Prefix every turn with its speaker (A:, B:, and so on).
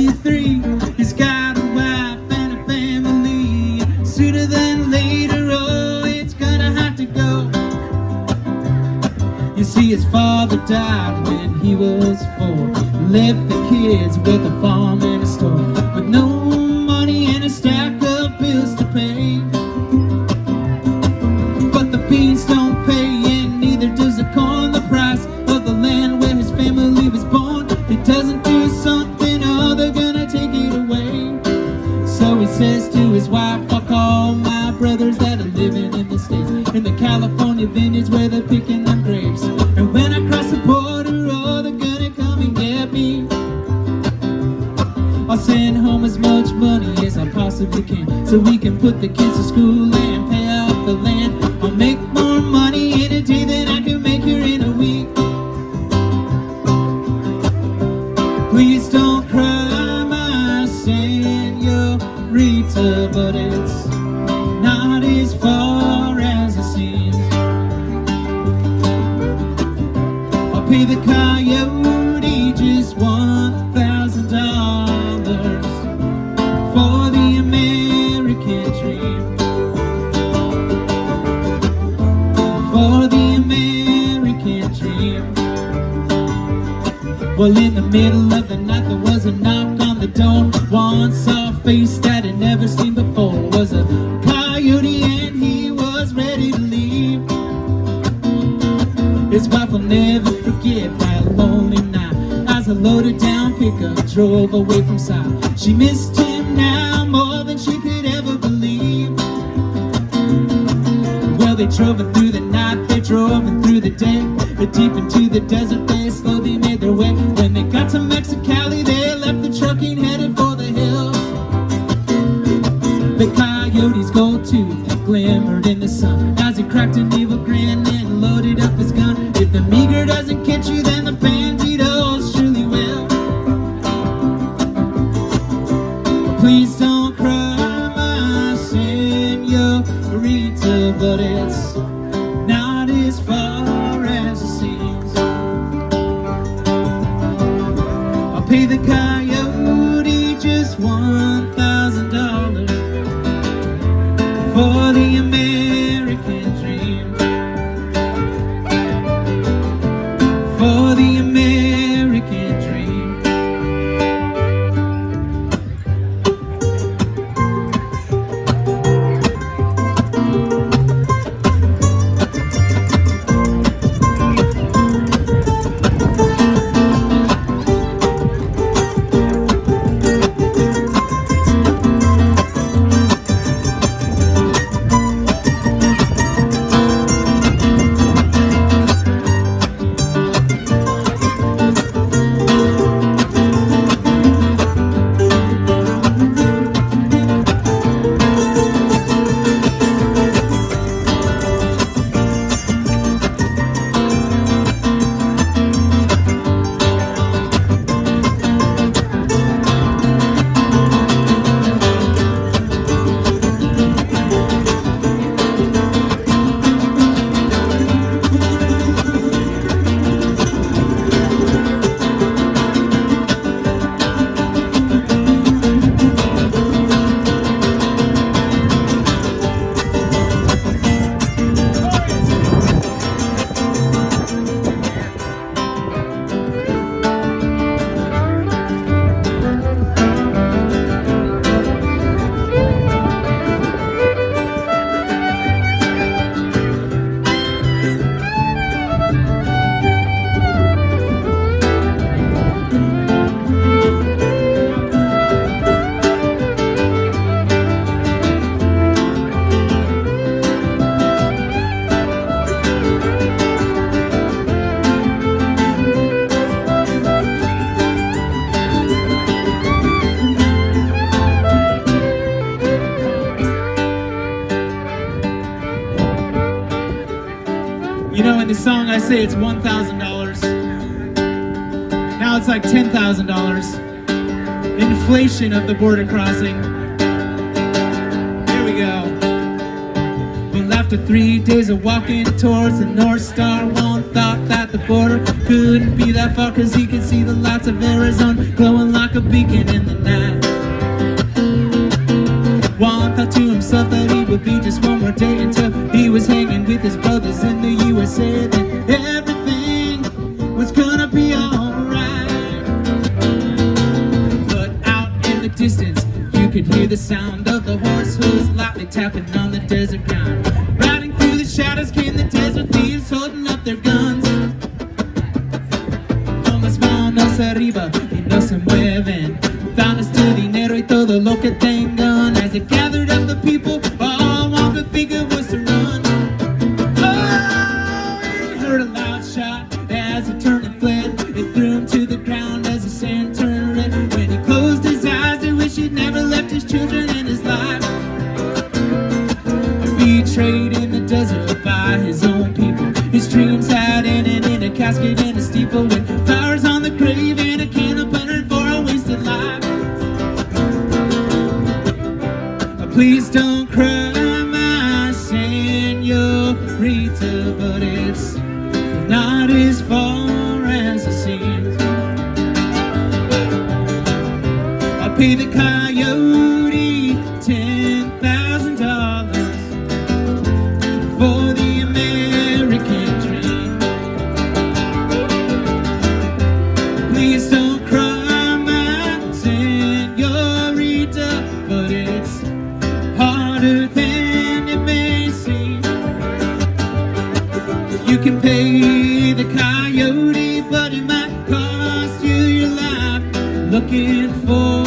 A: 23. He's got a wife and a family. Sooner than later, oh, it's gonna have to go. You see, his father died when he was 4. Left the kids with a farm and a store, with no money and a stack of bills to pay. But the beans don't pay, and neither does the corn. The price of the land where his family was born, if he doesn't do something, oh, they're gonna take it away. So he says to his wife, fuck all my brothers that are living in the States, in the California vineyards where they're picking them grapes. And when I cross the border, oh, they're gonna come and get me. I'll send home as much money as I possibly can, so we can put the kids to school and pay off the land. I'll make more money in a day than I can make here in a week. Please don't cry, my señorita, but it's not as far as it seems. I'll pay the coyote just $1,000 for the American dream. For the American dream. Well, in the middle of the night there was a knock on the door. One saw a face that I'd never seen before. It was a coyote and he was ready to leave. His wife will never forget that lonely night, as a loaded down pickup drove away from sight. She missed him now more than she could ever believe. Well, they drove it through the night, they drove it through the day. Deep into the desert they slowly made their way. When they got to Mexicali, they left the trucking, headed for the hills. The coyote's gold tooth glimmered in the sun as he cracked an evil grin and loaded up his gun. If the meager doesn't catch you, then the banditos surely will. Please don't cry, my señorita, but it's not as far as it seems. I'll pay the coyote just $1,000 for the American dream. For the American dream. You know, in the song I say it's $1,000. Now it's like $10,000. Inflation of the border crossing. Here we go. Well, after 3 days of walking towards the North Star, one thought that the border couldn't be that far, 'cause he could see the lights of Arizona glowing like a beacon in the night. Juan thought to himself that he would be just one more day until he was hanging with his brothers in the USA. Then everything was gonna be alright. But out in the distance, you could hear the sound of the horse hooves lightly tapping on the desert ground. Riding through the shadows came the desert thieves holding up their guns. Con las manos arriba y no se mueven, danos tu dinero y todo lo que tengan. As they gathered up the people, all one could think of was to run. Oh, he heard a loud shot as he turned and fled. It threw him to the ground as the sand turned red. When he closed his eyes, he wished he'd never left his children and his life. Betrayed in the desert by his own people, his dreams had ended in a casket in a steeple, with flowers on the grave and a can of butter for a wasted life. Please don't cry, my señorita, but it's not as far as it seems. I'll pay the coyote $10,000 for the American dream. Please don't cry, my señorita, but it's harder than it may seem. You can pay the coyote, but it might cost you your life. Looking for